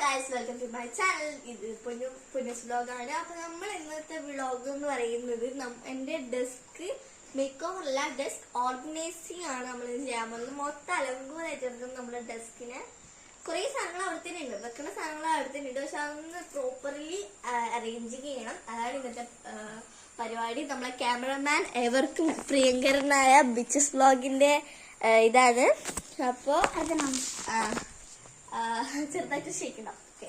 Guys, welcome to my channel. ഇത് പുനസ് വ്ലോഗാണ്. അപ്പൊ നമ്മൾ ഇന്നത്തെ വ്ലോഗ് എന്ന് പറയുന്നത് എന്റെ ഡെസ്ക് മേക്ക് ഓവർ അല്ല, ഡെസ്ക് ഓർഗനൈസിങ് ആണ് നമ്മൾ ചെയ്യാൻ പോകുന്നത്. മൊത്തം അലങ്കൂരായിട്ട് നമ്മുടെ ഡെസ്കിന് കുറെ സാധനങ്ങൾ അവിടെ തന്നെ ഉണ്ട്, വെക്കുന്ന സാധനങ്ങൾ അവിടെ തന്നെ ഉണ്ട്. പക്ഷെ അതൊന്ന് പ്രോപ്പർലി അറേഞ്ച് ചെയ്യണം. അതാണ് ഇന്നത്തെ പരിപാടി. നമ്മളെ ക്യാമറമാൻ എവർക്കും പ്രിയങ്കരനായ ബിച്ചസ് വ്ലോഗിന്റെ ഇതാണ്. അപ്പോ ചെറുതായിട്ട് ക്ഷയിക്കണം. ഓക്കെ,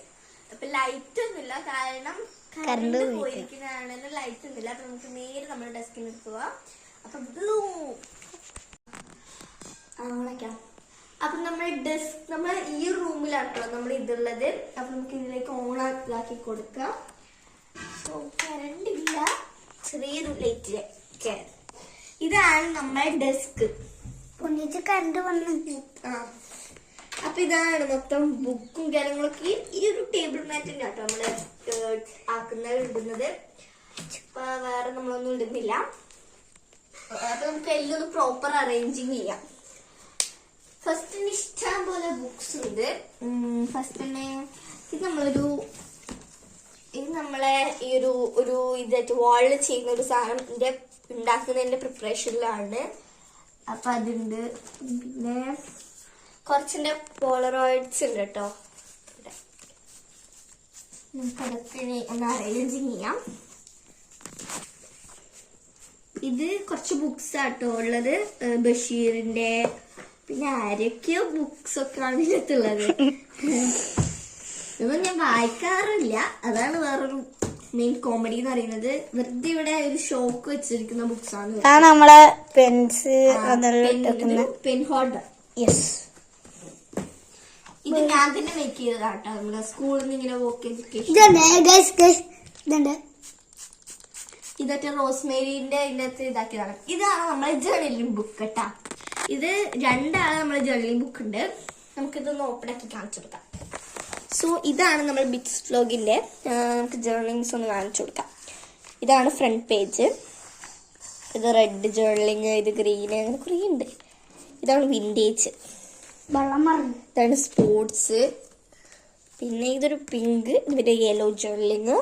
അപ്പൊ ലൈറ്റ് ഒന്നുമില്ല, കാരണം കറണ്ട് പോയിരിക്കുന്നതാണെന്ന് ലൈറ്റ് ഒന്നുമില്ല. അപ്പൊ നമുക്ക് നേരെ നമ്മുടെ ഡെസ്കിന് എടുക്കുക. അപ്പൊ അപ്പൊ നമ്മുടെ ഡെസ്ക് നമ്മൾ ഈ റൂമിലാട്ടോ നമ്മൾ ഇതുള്ളത്. അപ്പൊ നമുക്ക് ഇതിലേക്ക് ഓൺ ആക്കി കൊടുക്കാം. സോ കറണ്ട് ഇല്ല, ചെറിയൊരു ലൈറ്റില്. ഇതാണ് നമ്മുടെ ഡെസ്ക്. കറണ്ട് വന്നു. അപ്പൊ ഇതാണ് മൊത്തം ബുക്കും കാര്യങ്ങളൊക്കെ. ഈ ഒരു ടേബിൾ മാറ്റിന്റെ ആട്ടോ നമ്മള് ആക്കുന്നത്, ഇടുന്നത്. അപ്പൊ വേറെ നമ്മളൊന്നും ഇടുന്നില്ല. അപ്പൊ നമുക്ക് എല്ലാം ഒന്ന് പ്രോപ്പർ അറേഞ്ചിങ് ചെയ്യാം. ഫസ്റ്റ് ഇഷ്ടം പോലെ ബുക്സ് ഉണ്ട്. ഫസ്റ്റ് തന്നെ ഇത് നമ്മളെ ഈ ഒരു ഇതായിട്ട് വാളിൽ ചെയ്യുന്ന ഒരു സാധനം ഉണ്ടാക്കുന്നതിന്റെ പ്രിപ്പറേഷനിലാണ്. അപ്പൊ അതുണ്ട്. പിന്നെ കുറച്ചിന്റെ പോളറോയിഡ്സ് ഉണ്ട് കേട്ടോ. നമുക്കതൊക്കെ ഒന്ന് അറേഞ്ചിങ് ചെയ്യാം. ഇത് കുറച്ച് ബുക്സ് ആട്ടോ ഉള്ളത്, ബഷീറിന്റെ. പിന്നെ ആരൊക്കെയോ ബുക്സ് ഒക്കെ ആണ് ഇതിനകത്തുള്ളത്. ഇതൊന്നും ഞാൻ വായിക്കാറില്ല, അതാണ് വേറൊരു മെയിൻ കോമഡി എന്ന് പറയുന്നത്. വെറുതെ ഇവിടെ ഒരു ഷോക്ക് വെച്ചിരിക്കുന്ന ബുക്സ് ആണ്. നമ്മളെ പെൻസ് പെൻ ഹോൾഡർ. യെസ്, ഇത് ഞാൻ തന്നെ മേക്ക് ചെയ്തതാട്ടോ. നമ്മുടെ സ്കൂളിൽ നിന്ന് ഇങ്ങനെ വോക്ക് എഡ്യൂക്കേഷൻ. ഇതൊക്കെ റോസ്മേരിന്റെ ഇതിനകത്ത് ഇതാക്കിയതാണ്. ഇതാണ് നമ്മളെ ജേർണലിംഗ് ബുക്ക് കേട്ടാ. ഇത് രണ്ടാണ് നമ്മളെ ജേർണലിംഗ് ബുക്ക് ഉണ്ട്. നമുക്കിതൊന്ന് ഓപ്പൺ ആക്കി കാണിച്ചു കൊടുക്കാം. സോ ഇതാണ് നമ്മൾ ബിറ്റ്സ് വ്ലോഗിന്റെ നമുക്ക് ജേർണലിങ്സ് ഒന്ന് കാണിച്ചു കൊടുക്കാം. ഇതാണ് ഫ്രണ്ട് പേജ്. ഇത് റെഡ് ജേർണലിങ്, ഇത് ഗ്രീന്, അങ്ങനെ കുറേ ഉണ്ട്. ഇതാണ് വിൻറ്റേജ്, ഇതാണ് സ്പോർട്സ്. പിന്നെ ഇതൊരു പിങ്ക്, ഇതിന്റെ യെല്ലോ ജേർണലിങ്.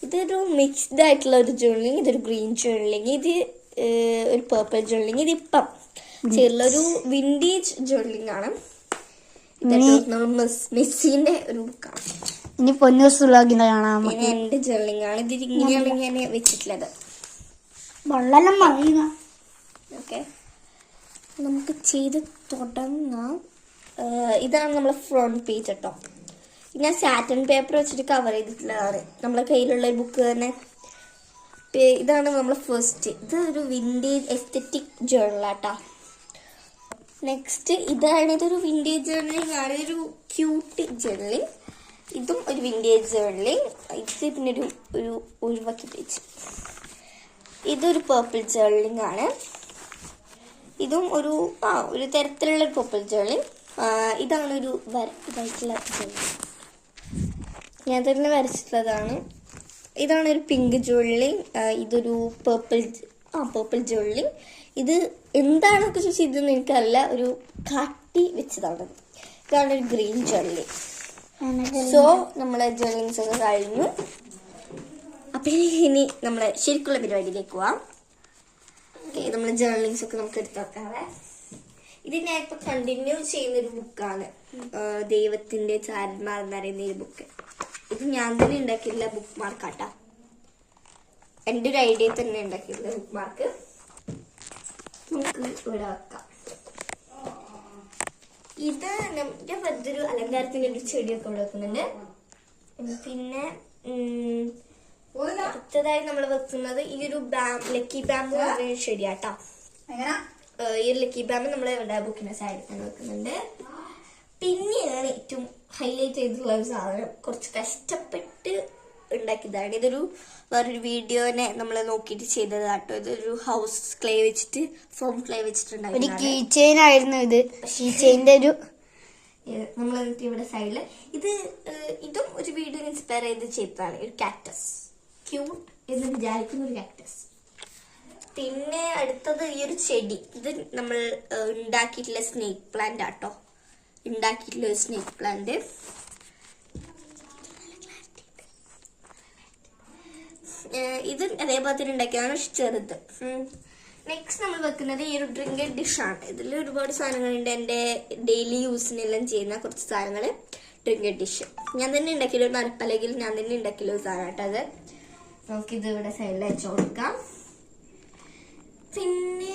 ഇതൊരു മിക്സ്ഡ് ആയിട്ടുള്ള ഒരു ജേർണലിങ്. ഇതൊരു ഗ്രീൻ ജേർണലിങ്, ഇത് ഒരു പേർപ്പിൾ ജേർണലിങ്. ഇത് ഇപ്പം ചെറിയൊരു വിൻറ്റേജ് ജേർണലിങ് ആണ്. മെസ്സിന്റെ ഒരു ബുക്കാണ്. ഇനി പൊന്നൂസ് വ്ലോഗിന്റെ കാണാം. എന്റെ ജേർണലിങ് ആണ്. ഇത് ഇങ്ങനെയാണ് ഞാൻ വെച്ചിട്ടുള്ളത്. ഓക്കെ, നമുക്ക് ചെയ്ത് തുടങ്ങാം. ഇതാണ് നമ്മളെ ഫ്രണ്ട് പേജ് കേട്ടോ. ഞാൻ സാറ്റൻ പേപ്പർ വെച്ചിട്ട് കവർ ചെയ്തിട്ടുള്ളതാണ്. നമ്മളെ കയ്യിലുള്ള ബുക്ക് തന്നെ. ഇതാണ് നമ്മളെ ഫസ്റ്റ്. ഇത് ഒരു വിൻറ്റേജ് എസ്തെറ്റിക് ജേർണലാട്ടോ. നെക്സ്റ്റ് ഇതൊരു വിൻറ്റേജ് ജേർണലിംഗ് ആണ്. ഇതൊരു ക്യൂട്ട് ജേർണലിംഗ്. ഇതും ഒരു വിൻറ്റേജ് ജേർണലിംഗ്. ഇത് പിന്നെ ഒരു ഒഴിവാക്കി പേജ്. ഇതൊരു പേർപ്പിൾ ജേർണലിംഗ് ആണ്. ഇതും ഒരു തരത്തിലുള്ള ഒരു പേർപ്പിൾ ജേർണലിംഗ്. ഇതാണ് ഒരു ഇതായിട്ടുള്ള ജേർണലിംഗ്, ഞാൻ തന്നെ വരച്ചിട്ടുള്ളതാണ്. ഇതാണ് ഒരു പിങ്ക് ജേർണലിംഗ്. ഇതൊരു പേർപ്പിൾ ജേർണലിംഗ്. ഇത് എന്താണൊക്കെ ചോദിച്ചാൽ ഇതൊന്നും എനിക്കറിയില്ല, ഒരു കാട്ടി വെച്ചതാണ്. ഇതാണ് ഒരു ഗ്രീൻ ജേർണലിംഗ്. സോ നമ്മളെ ജേർണലിങ്സ് ഒക്കെ കഴിഞ്ഞു. അപ്പൊ ഇനി നമ്മളെ ശരിക്കുള്ള പരിപാടിയിലേക്ക് പോവാം. നമ്മളെ ജേർണലിങ്സ് ഒക്കെ നമുക്ക് എടുത്ത് വെക്കാവേ. ഇത് ഞാൻ ഇപ്പൊ കണ്ടിന്യൂ ചെയ്യുന്ന ഒരു ബുക്കാണ്, ദൈവത്തിന്റെ ചാരന്മാർ എന്ന് പറയുന്ന ഒരു ബുക്ക്. ഇത് ഞാൻ തന്നെ ഉണ്ടാക്കിയിട്ടുള്ള ബുക്ക് മാർക്കാട്ടാ. എൻ്റെ ഒരു ഐഡിയ തന്നെ ഉണ്ടാക്കിയിട്ടുള്ള ബുക്ക് മാർക്ക്. നമുക്ക് ഇവിടെ വെക്കാം. ഇത് ഞാൻ പറ്റൊരു അലങ്കാരത്തിന്റെ ഒരു ചെടിയൊക്കെ ഇവിടെ വെക്കുന്നുണ്ട്. പിന്നെ അടുത്തതായി നമ്മൾ വെക്കുന്നത് ഈ ഒരു ലക്കി ബാമ്പ് എന്ന് പറഞ്ഞ ചെടിയാട്ടോ. ഈ ഒരു ലക്കി ബാമ്പ് നമ്മൾ ഇവിടെ ബുക്കിന്റെ സൈഡിൽ തന്നെ വെക്കുന്നുണ്ട്. പിന്നെയാണ് ഏറ്റവും ഹൈലൈറ്റ് ചെയ്തിട്ടുള്ള ഒരു സാധനം, കുറച്ച് കഷ്ടപ്പെട്ട് ഉണ്ടാക്കിയതാണ്. ഇതൊരു വേറൊരു വീഡിയോനെ നമ്മൾ നോക്കിയിട്ട് ചെയ്തതാട്ടോ. ഇതൊരു ഹൗസ് ക്ലേ വെച്ചിട്ട്, ഫോം ക്ലേ വെച്ചിട്ടുണ്ടായിരുന്നു. ഒരു കീ ചെയിൻ ആയിരുന്നു ഇത്. കീ ചെയിന്റെ ഒരു നമ്മൾ ഇവിടെ സൈഡില് ഇതും ഒരു വീഡിയോ ഇൻസ്പയർ ചെയ്ത് ചെയ്തതാണ്. ഒരു കാക്ടസ്, ക്യൂട്ട് എന്ന് വിചാരിക്കുന്ന ഒരു കാക്ടസ്. പിന്നെ അടുത്തത് ഈ ഒരു ചെടി. ഇത് നമ്മൾ ഉണ്ടാക്കിയിട്ടുള്ള സ്നേക്ക് പ്ലാന്റ് ആട്ടോ. ഉണ്ടാക്കിയിട്ടുള്ള ഒരു സ്നേക്ക് പ്ലാന്റ്. ഇത് അതേപോലെ തന്നെ ഉണ്ടാക്കിയതാണ്, പക്ഷെ ചെറുത്. നെക്സ്റ്റ് നമ്മൾ വെക്കുന്നത് ഈ ഒരു ഡ്രിങ്ക് ഡിഷാണ്. ഇതിൽ ഒരുപാട് സാധനങ്ങളുണ്ട്. എൻ്റെ ഡെയിലി യൂസിനെല്ലാം ചെയ്യുന്ന കുറച്ച് സാധനങ്ങൾ. ഡ്രിങ്ക് ഡിഷ് ഞാൻ തന്നെ ഉണ്ടാക്കിയുള്ള ഒരു നരപ്പലകിൽ ഞാൻ തന്നെ ഉണ്ടാക്കിയുള്ള ഒരു സാധനം കേട്ടോ. അത് നമുക്കിത് ഇവിടെ സൈഡിൽ വെച്ച് കൊടുക്കാം. പിന്നെ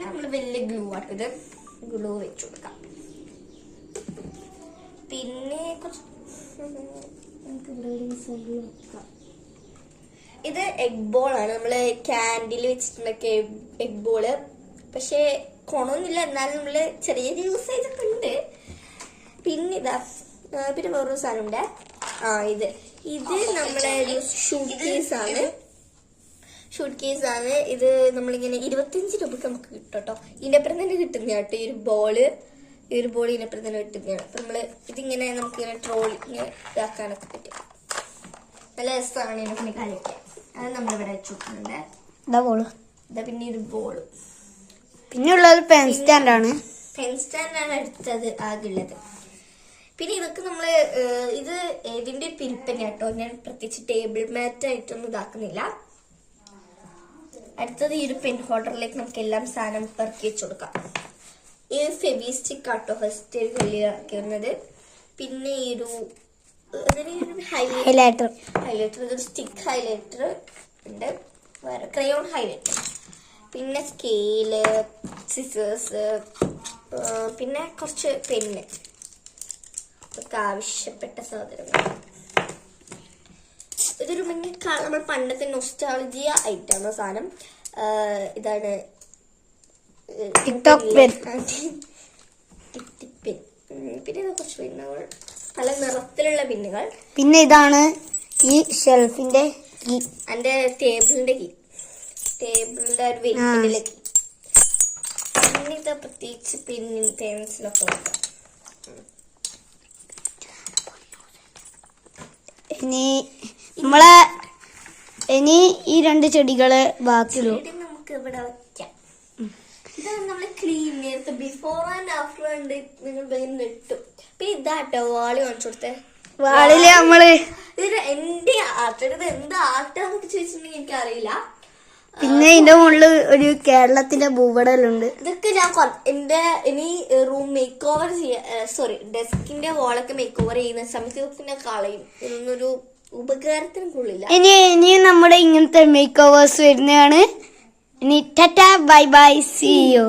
നമ്മൾ വലിയ ഗ്ലൂ ആട്ടത് ഗ്ലൂ വെച്ച് കൊടുക്കാം. പിന്നെ കുറച്ച് ഇത് എഗ് ബോളാണ്. നമ്മള് ക്യാൻഡിൽ വെച്ചിട്ടുണ്ടാക്കിയ എഗ് ബോള്. പക്ഷെ കൊണമൊന്നുമില്ല, എന്നാലും നമ്മള് ചെറിയ യൂസ് ചെയ്തൊക്കെ ഉണ്ട്. പിന്നെ ഇതാ പിന്നെ വേറൊരു സാധനം ഉണ്ട്. ഇത് നമ്മളെ ഒരു ഷൂട്ട് കേസാണ്. ഇത് നമ്മളിങ്ങനെ 25 രൂപക്ക് നമുക്ക് കിട്ടും കേട്ടോ. ഇതിനപ്പുറം തന്നെ കിട്ടുന്ന കേട്ടോ ഈ ഒരു ബോള് ഇതിനപ്പുറം തന്നെ കിട്ടുന്നതാണ്. അപ്പൊ നമ്മള് ഇതിങ്ങനെ നമുക്കിങ്ങനെ ട്രോളി ഇങ്ങനെ ഇതാക്കാനൊക്കെ പറ്റും. നല്ല രസമാണ് ഇതിനെ കളിക്കാൻ. അത് നമ്മളിവിടെ വെച്ച് കൊടുക്കുന്നുണ്ട്. ഇതാ പിന്നെ ഒരു ബോള്. പിന്നെ ഉള്ളത് പെൻ സ്റ്റാൻഡാണ്. അടുത്തത് ആകുള്ളത്. പിന്നെ ഇതൊക്കെ നമ്മള് ഇത് ഇതിന്റെ പിരിപ്പന കേട്ടോ. ഞാൻ പ്രത്യേകിച്ച് ടേബിൾ മാറ്റ് ആയിട്ടൊന്നും ഇതാക്കുന്നില്ല. അടുത്തത് ഈ ഒരു പെൻ ഹോൾഡറിലേക്ക് നമുക്ക് എല്ലാം സാധനം പെറുക്കി വെച്ച് കൊടുക്കാം. ഈ ഫെവിസ്റ്റിക് ആട്ടോ ഫസ്റ്റ് ഇറക്കി വരുന്നത്. പിന്നെ ഈ ഒരു ഹൈലൈറ്റർ ഇതൊരു സ്റ്റിക്ക് ഹൈലൈറ്റർ ഉണ്ട്. വേറെ ക്രയോൺ ഹൈലൈറ്റർ, പിന്നെ സ്കെയില്, സിസേഴ്സ്, പിന്നെ കുറച്ച് പെന്ന്, ഒക്കെ ആവശ്യപ്പെട്ട സാധനങ്ങൾ. ഇതൊരു നമ്മൾ പണ്ടത്തെ നൊസ്റ്റാളജിയ ഐറ്റാണ് സാധനം. ഇതാണ് ടിക്ടോക്ക് പെൻ. പിന്നെ കുറച്ച് പിന്നുകൾ, പല നിറത്തിലുള്ള പിന്നുകൾ. പിന്നെ ഇതാണ് ഈ ഷെൽഫിന്റെ കീ, എന്റെ ടേബിളിന്റെ കീ, ടേബിളിന്റെ ഒരു വെയിറ്റിന്റെ കീ. പിന്നെ ഇത് പ്രത്യേകിച്ച് പിന്നും പെൻസിലൊക്കെ കൊടുക്കാം. ഇനി ഈ 2 ചെടികള് ബാക്കിയുള്ളൂ. നമുക്ക് ഇവിടെ വെക്കാം. ഇതാണ് നമ്മള് ക്ലീൻ നേരത്തെ ബിഫോർ ആൻഡ് ആഫ്റ്റർ ഉണ്ട്. നിങ്ങൾ നെട്ടും. പിന്നെ ഇതാട്ടോ വാളി കാണിച്ചു കൊടുത്തേ. വാളില് നമ്മള് ഇത് എന്റെ ആർട്ട്, എന്ത് ആർട്ടാന്നൊക്കെ ചോദിച്ചിട്ടുണ്ടെങ്കിൽ എനിക്കറിയില്ല. പിന്നെ ഇതിന്റെ മുകളില് ഒരു കേരളത്തിന്റെ ഭൂപടലുണ്ട്. ഇതൊക്കെ ഞാൻ എന്റെ ഇനി റൂം മേക്ക് ഓവർ ഡെസ്കിന്റെ വാളൊക്കെ മേക്ക് ഓവർ ചെയ്യുന്ന സമയത്ത് ഇതൊക്കെ ഞാൻ കളയും. ഇതൊന്നൊരു ഉപകാരത്തിനും കൊള്ളില്ല. ഇനി നമ്മുടെ ഇങ്ങനത്തെ മേക്ക് ഓവേഴ്സ് വരുന്നതാണ്. ഇനി tata bye bye, see U.